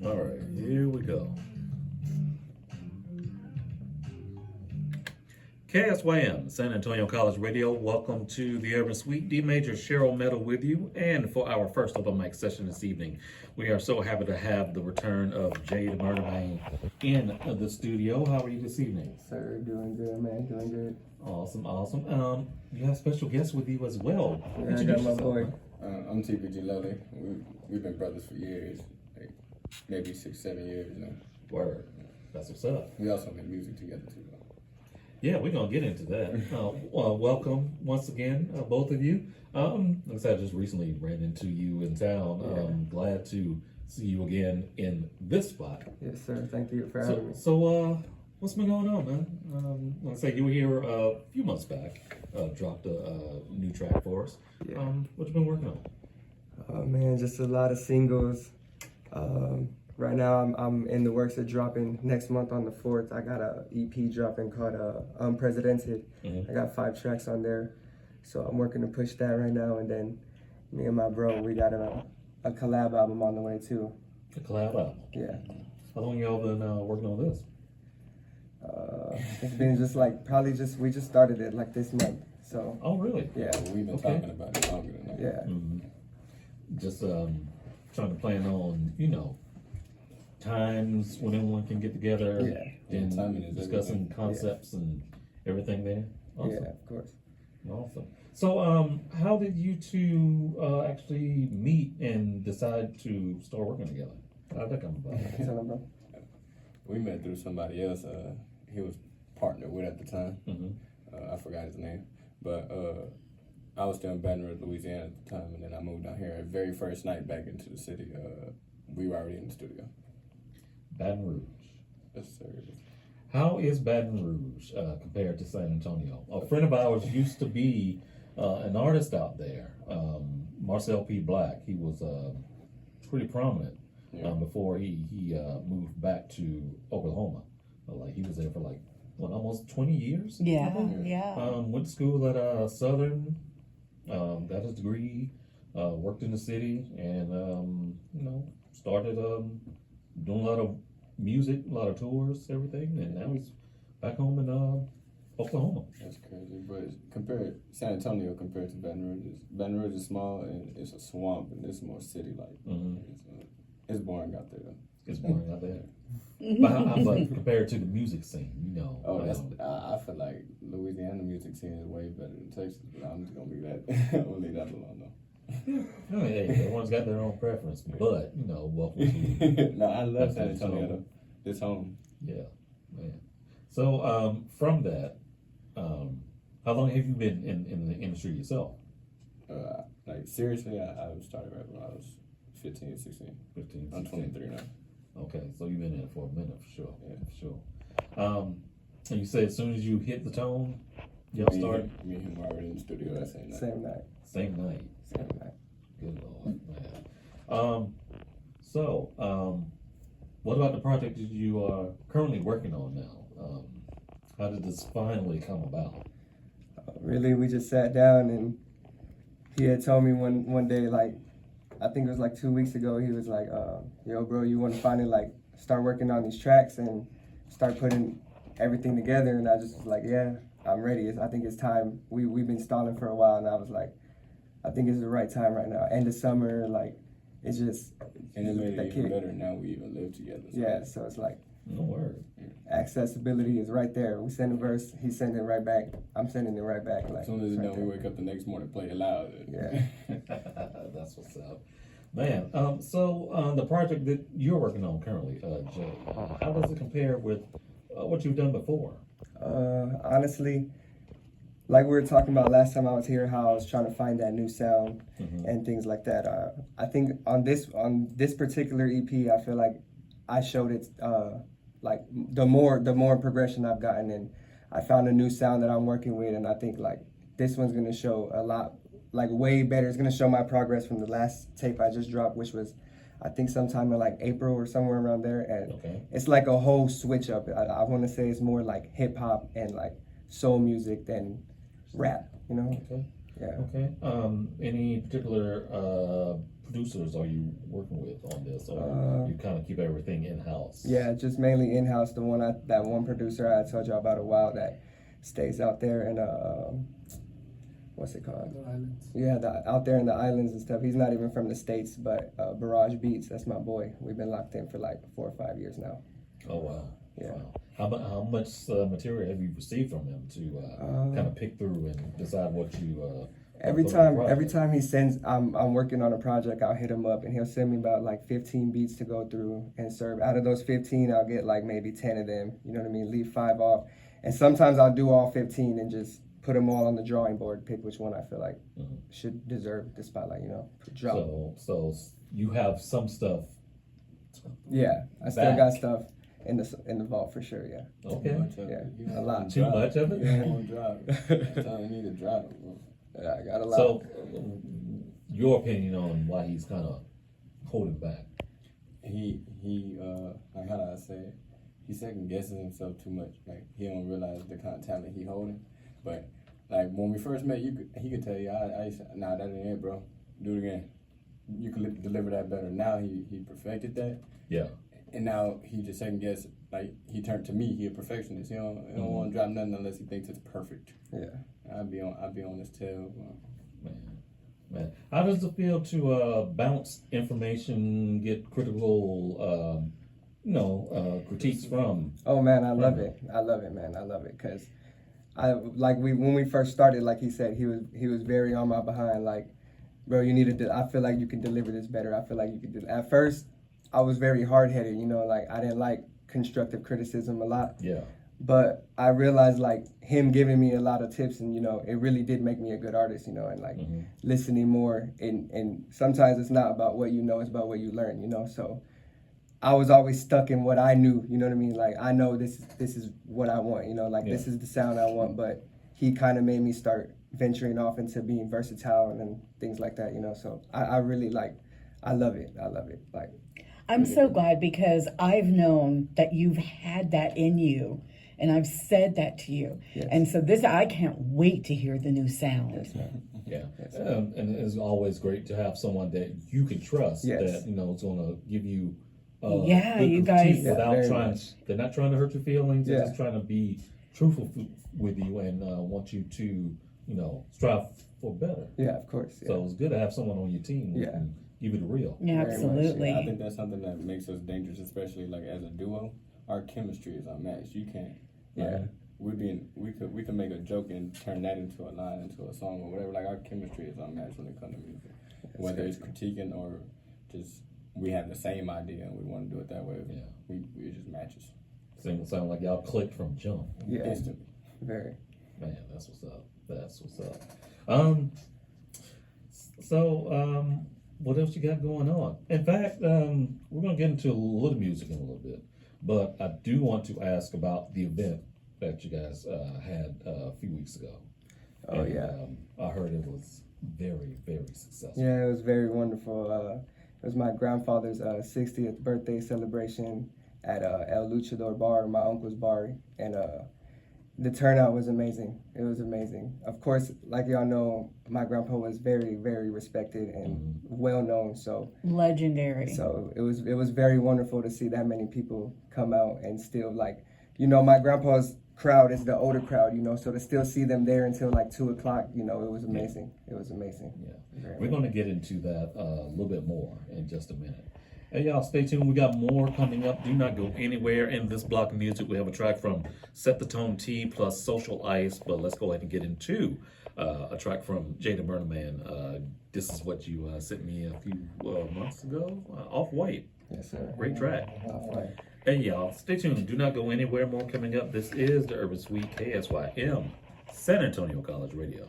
All right, here we go. KSYM, San Antonio College Radio. Welcome to the Urban Suite. D Major Cheryl Meadow with you. And for our first open mic session this evening, we are so happy to have the return of Jayye Damurdaman in the studio. How are you this evening? Sir, doing good, man. Doing good. Awesome, awesome. You have a special guest with you as well. Yeah, I got my boy. I'm TPG Lully. We've been brothers for years, like maybe 6-7 years now. Word. That's what's up. We also make music together too. Yeah, we're gonna get into that. Welcome once again, both of you. Like I said, I just recently ran into you in town. Glad to see you again in this spot. Yes, sir. Thank you for having me. So, what's been going on, man? Like I said, you were here a few months back. Dropped a new track for us. Yeah. What you been working on? Oh man, just a lot of singles. Right now, I'm in the works of dropping next month on the 4th. I got a EP dropping called Unprecedented. I got 5 tracks on there, so I'm working to push that right now. And then me and my bro, we got a collab album on the way too. A collab album. Yeah. How long y'all been working on this? It's been just like we just started it like this month. So. Oh really? Yeah. We've been talking about it longer than that. Yeah. Just trying to plan on, times when everyone can get together and timing is discussing everything. concepts and everything there. Awesome. Yeah, of course. Awesome. So, how did you two actually meet and decide to start working together? How did that come about? Tell him, bro. We met through somebody else. He was partnered with at the time. I forgot his name, but I was still in Baton Rouge, Louisiana at the time, and then I moved down here. The very first night back into the city, we were already in the studio. Baton Rouge. Yes, sir. How is Baton Rouge compared to San Antonio? A friend of ours used to be an artist out there, Marcel P. Black. He was pretty prominent before he moved back to Oklahoma. He was there for almost 20 years? Yeah. Went to school at Southern, got his degree, worked in the city, and, started doing a lot of music, a lot of tours, everything, and now he's back home in Oklahoma. That's crazy, but compared San Antonio compared to Baton Rouge is small and it's a swamp and it's more city-like. It's boring out there though. It's boring out there. But how about compared to the music scene, I feel like Louisiana music scene is way better than Texas, but I'm just gonna leave that. I'm gonna leave that alone though. Hey, everyone's got their own preference, but welcome to. No, I love San Antonio though. It's home. Yeah, man. So from that, how long have you been in the industry yourself? Seriously, I started right when I was 15, 16. 15, I'm 23 now. Okay, so you've been in it for a minute for sure. Yeah, for sure. And you said as soon as you hit the tone, y'all started? Me and him were already in the studio that same night. Same night. Same night. Same night. Good Lord, man. So, what about the project that you are currently working on now? How did this finally come about? Really, we just sat down and he had told me one day, I think it was 2 weeks ago, he was like, yo, bro, you want to finally start working on these tracks and start putting everything together? And I just was like, yeah, I'm ready. I think it's time. We've been stalling for a while, and I was like, I think it's the right time right now. End of summer, it's just. And it made it even better now we even live together. So. Yeah, so it's no word. Accessibility is right there. We send a verse, he's sending it right back. I'm sending it right back. As soon as it's done, we wake up the next morning, play it loud. Yeah. That's what's up. Man, so the project that you're working on currently, Jay, how does it compare with what you've done before? Honestly, like we were talking about last time I was here, how I was trying to find that new sound and things like that. I think on this particular EP, I feel like I showed it. The more progression I've gotten, and I found a new sound that I'm working with, and I think this one's gonna show a lot, way better. It's gonna show my progress from the last tape I just dropped, which was I think sometime in April or somewhere around there, and it's a whole switch up. I want to say it's more hip hop and soul music than rap, Okay. Yeah. Okay. Any particular producers are you working with on this, or you kind of keep everything in house? Yeah, just mainly in house. That one producer I told y'all about a while that stays out there in what's it called? The islands. Yeah, out there in the islands and stuff. He's not even from the States, but Barrage Beats. That's my boy. We've been locked in for like 4 or 5 years now. Oh wow. Yeah. Wow. How much material have you received from him to kind of pick through and decide what you? Every time he sends, I'm working on a project, I'll hit him up and he'll send me about like 15 beats to go through and serve. Out of those 15, I'll get like maybe 10 of them. You know what I mean? Leave 5 off, and sometimes I'll do all 15 and just put them all on the drawing board. Pick which one I feel like should deserve the spotlight. You know, drop. So you have some stuff. Yeah, I still got stuff in the vault for sure. Yeah. Okay. Yeah, a lot. Too much of it. You don't want to drive. That's all you need to drive. Yeah, I got a lot. So, your opinion on why he's kind of holding back? He like, how do I say it? He second guesses himself too much. Like, he don't realize the kind of talent he holding. But like when we first met, he could tell you, I used to, nah, that ain't it, bro. Do it again. You could deliver that better. Now he perfected that. Yeah. And now he just second guess. Like, he turned to me. He a perfectionist. He don't want to drop nothing unless he thinks it's perfect. Yeah. I'd be on his tail. Man, how does it feel to bounce information, get critical, critiques from? Oh man, I love it. I love it, man. I love it because when we first started, like he said, he was very on my behind. Like, bro, you need to. I feel like you can deliver this better. I feel like you can do. At first, I was very hard headed. You know, like I didn't like constructive criticism a lot. Yeah. But I realized like him giving me a lot of tips, and it really did make me a good artist, and like listening more, and sometimes it's not about what you know, it's about what you learn, so I was always stuck in what I knew, you know what I mean? Like I know this is what I want, this is the sound I want, but he kind of made me start venturing off into being versatile and things like that, so I really I love it, like I'm really so glad because I've known that you've had that in you. And I've said that to you. Yes. And so I can't wait to hear the new sound. Yes, ma'am. Yeah. And it's always great to have someone that you can trust that, is going to give you you guys. Without trying, they're not trying to hurt your feelings. They're Yeah. just trying to be truthful with you and want you to, strive for better. Yeah, of course. Yeah. So it's good to have someone on your team who can give you the real. Yeah, Very absolutely. I think that's something that makes us dangerous, especially like as a duo. Our chemistry is unmatched. You can't. We can make a joke and turn that into a line, into a song or whatever. Like our chemistry is unmatched when it comes to music. Whether it's critiquing or just we have the same idea and we want to do it that way. Yeah. We just matches. Sound like y'all clicked from jump. Yeah. Instantly. Very. Man, that's what's up. That's what's up. What else you got going on? In fact, we're gonna get into a little music in a little bit, but I do want to ask about the event that you guys had a few weeks ago. Oh, yeah. I heard it was very, very successful. Yeah, it was very wonderful. It was my grandfather's 60th birthday celebration at El Luchador Bar, my uncle's bar, and the turnout was amazing. It was amazing. Of course, like y'all know, my grandpa was very, very respected and well known. So legendary. So it was very wonderful to see that many people come out and still my grandpa's crowd is the older crowd, so to still see them there until like 2:00, it was amazing. It was amazing. Yeah, we're going to get into that a little bit more in just a minute. Hey y'all, stay tuned. We got more coming up. Do not go anywhere in this block of music. We have a track from Set the Tone T plus Social Ice, but let's go ahead and get into a track from Jayye Damurdaman. This is what you sent me a few months ago. Off-White. Yes, sir. Great track. Off-White. Hey y'all, stay tuned. Do not go anywhere. More coming up. This is the Urban Suite, KSYM, San Antonio College Radio.